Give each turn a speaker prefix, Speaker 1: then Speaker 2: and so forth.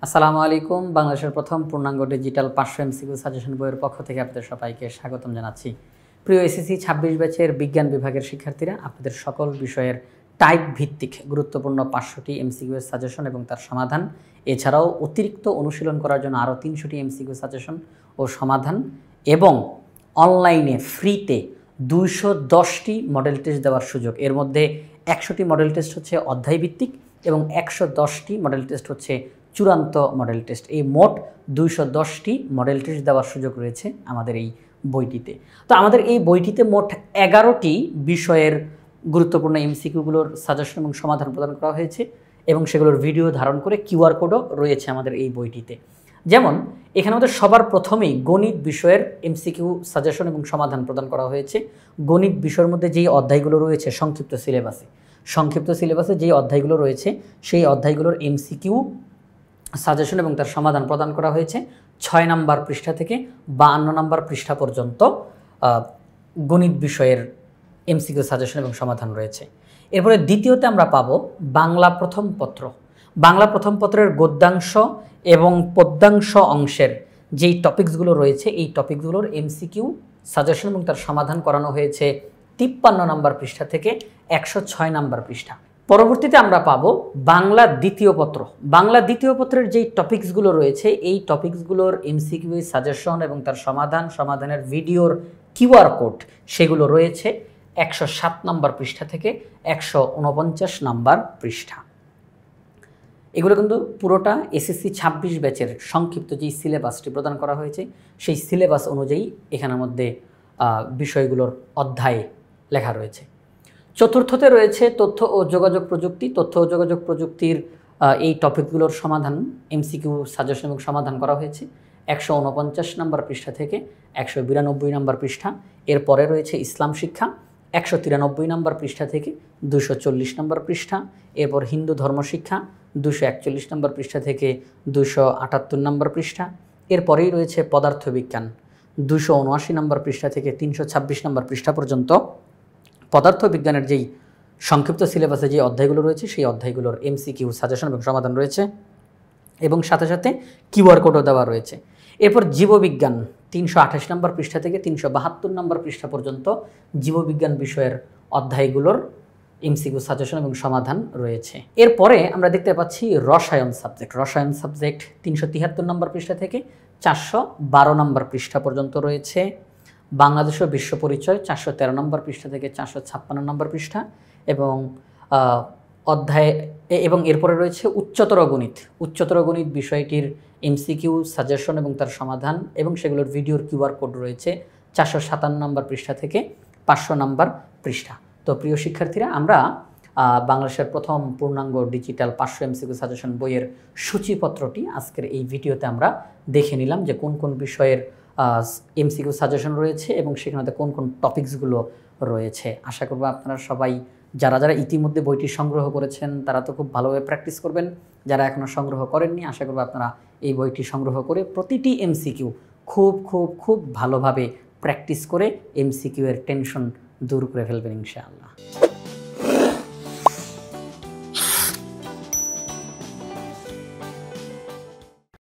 Speaker 1: আসসালামু আলাইকুম। বাংলাদেশের প্রথম পূর্ণাঙ্গ ডিজিটাল 500 এমসিকিউ সাজেশন বইয়ের পক্ষ থেকে আপনাদের সবাইকে স্বাগতম জানাচ্ছি। প্রিয় এসএসসি 26 ব্যাচের বিজ্ঞান বিভাগের শিক্ষার্থীরা, আপনাদের সকল বিষয়ের টাইপ ভিত্তিক গুরুত্বপূর্ণ 500টি এমসিকিউ এর সাজেশন এবং তার সমাধান, এছাড়াও অতিরিক্ত অনুশীলন করার জন্য আরও 300টি এমসিকিউ সাজেশন ও সমাধান এবং অনলাইনে ফ্রিতে 210টি মডেল টেস্ট দেওয়ার সুযোগ। এর মধ্যে 100টি মডেল টেস্ট হচ্ছে অধ্যায় ভিত্তিক এবং 110টি মডেল টেস্ট হচ্ছে চূড়ান্ত মডেল টেস্ট। এই মোট 210টি মডেল টেস্ট দেওয়ার সুযোগ রয়েছে আমাদের এই বইটিতে। তো আমাদের এই বইটিতে মোট 11টি বিষয়ের গুরুত্বপূর্ণ এমসিকিউগুলোর সাজেশন এবং সমাধান প্রদান করা হয়েছে এবং সেগুলোর ভিডিও ধারণ করে কিউআর কোডও রয়েছে আমাদের এই বইটিতে। যেমন এখানে আমাদের সবার প্রথমেই গণিত বিষয়ের এমসিকিউ সাজেশন এবং সমাধান প্রদান করা হয়েছে। গণিত বিষয়ের মধ্যে যেই অধ্যায়গুলো রয়েছে সংক্ষিপ্ত সিলেবাসে যেই অধ্যায়গুলো রয়েছে সেই অধ্যায়গুলোর এমসিকিউ সাজেশন এবং তার সমাধান প্রদান করা হয়েছে 6 নম্বর পৃষ্ঠা থেকে 52 নম্বর পৃষ্ঠা পর্যন্ত গণিত বিষয়ের এমসিকিউ সাজেশন এবং সমাধান রয়েছে। এরপরে দ্বিতীয়তে আমরা পাবো বাংলা প্রথম পত্র। বাংলা প্রথম পত্রের গদ্যাংশ এবং পদ্যাংশ অংশের যেই টপিকসগুলো রয়েছে এই টপিকসগুলোর এমসিকিউ সাজেশন এবং তার সমাধান করানো হয়েছে 53 নম্বর পৃষ্ঠা থেকে 106 নম্বর পৃষ্ঠা। পরবর্তীতে আমরা পাবো বাংলা দ্বিতীয় পত্র। বাংলা দ্বিতীয় পত্রের যেই টপিকসগুলো রয়েছে এই টপিকসগুলোর এমসিকিউ সাজেশন এবং তার সমাধানের ভিডিওর কিউআর কোড সেগুলো রয়েছে 107 নম্বর পৃষ্ঠা থেকে 149 নম্বর পৃষ্ঠা। এগুলো কিন্তু পুরোটা এসএসসি 26 ব্যাচের সংক্ষিপ্ত যেই সিলেবাসটি প্রদান করা হয়েছে সেই সিলেবাস অনুযায়ী এখানের মধ্যে বিষয়গুলোর অধ্যায়ে লেখা রয়েছে। চতুর্থতে রয়েছে তথ্য ও যোগাযোগ প্রযুক্তি। তথ্য ও যোগাযোগ প্রযুক্তির এই টপিকগুলোর সমাধান এমসিকিউ সাজেশন এবং সমাধান করা হয়েছে 149 নম্বর পৃষ্ঠা থেকে 192 নম্বর পৃষ্ঠা। এরপরে রয়েছে ইসলাম শিক্ষা 193 নম্বর পৃষ্ঠা থেকে 240 নম্বর পৃষ্ঠা। এরপর হিন্দু ধর্ম শিক্ষা 241 নম্বর পৃষ্ঠা থেকে 278 নম্বর পৃষ্ঠা। এরপরেই রয়েছে পদার্থবিজ্ঞান 279 নম্বর পৃষ্ঠা থেকে 326 নম্বর পৃষ্ঠা পর্যন্ত। পদার্থবিজ্ঞানের যেই সংক্ষিপ্ত সিলেবাসে যে অধ্যায়গুলো রয়েছে সেই অধ্যায়গুলোর এমসিকিউ সাজেশন এবং সমাধান রয়েছে এবং সাথে সাথে কিউআর কোডও দেওয়া রয়েছে। এরপর জীববিজ্ঞান 328 নম্বর পৃষ্ঠা থেকে 372 নম্বর পৃষ্ঠা পর্যন্ত জীববিজ্ঞান বিষয়ের অধ্যায়গুলোর এমসিকিউ সাজেশন এবং সমাধান রয়েছে। এরপরে আমরা দেখতে পাচ্ছি রসায়ন সাবজেক্ট 373 নম্বর পৃষ্ঠা থেকে 412 নম্বর পৃষ্ঠা পর্যন্ত রয়েছে। বাংলাদেশ ও বিশ্ব পরিচয় 413 নম্বর পৃষ্ঠা থেকে 456 নম্বর পৃষ্ঠা এবং এরপরে রয়েছে উচ্চতর গণিত বিষয়টির এমসিকিউ সাজেশন এবং তার সমাধান এবং সেগুলোর ভিডিওর কিউআর কোড রয়েছে 457 নম্বর পৃষ্ঠা থেকে 500 নম্বর পৃষ্ঠা। তো প্রিয় শিক্ষার্থীরা, আমরা বাংলাদেশের প্রথম পূর্ণাঙ্গ ডিজিটাল 500 এমসিকিউ সাজেশন বইয়ের সূচিপত্রটি আজকের এই ভিডিওতে আমরা দেখে নিলাম যে কোন কোন বিষয়ের এমসিকিউ সাজেশন রয়েছে এবং সেখানে কোন কোন টপিকসগুলো রয়েছে। আশা করব আপনারা সবাই যারা ইতিমধ্যে বইটি সংগ্রহ করেছেন তারা তো খুব ভালোভাবে প্র্যাকটিস করবেন। যারা এখনও সংগ্রহ করেননি আশা করব আপনারা এই বইটি সংগ্রহ করে প্রতিটি এমসিকিউ খুব ভালোভাবে প্র্যাকটিস করে এমসিকিউ এর টেনশন দূর করে ফেলবেন ইনশাআল্লাহ।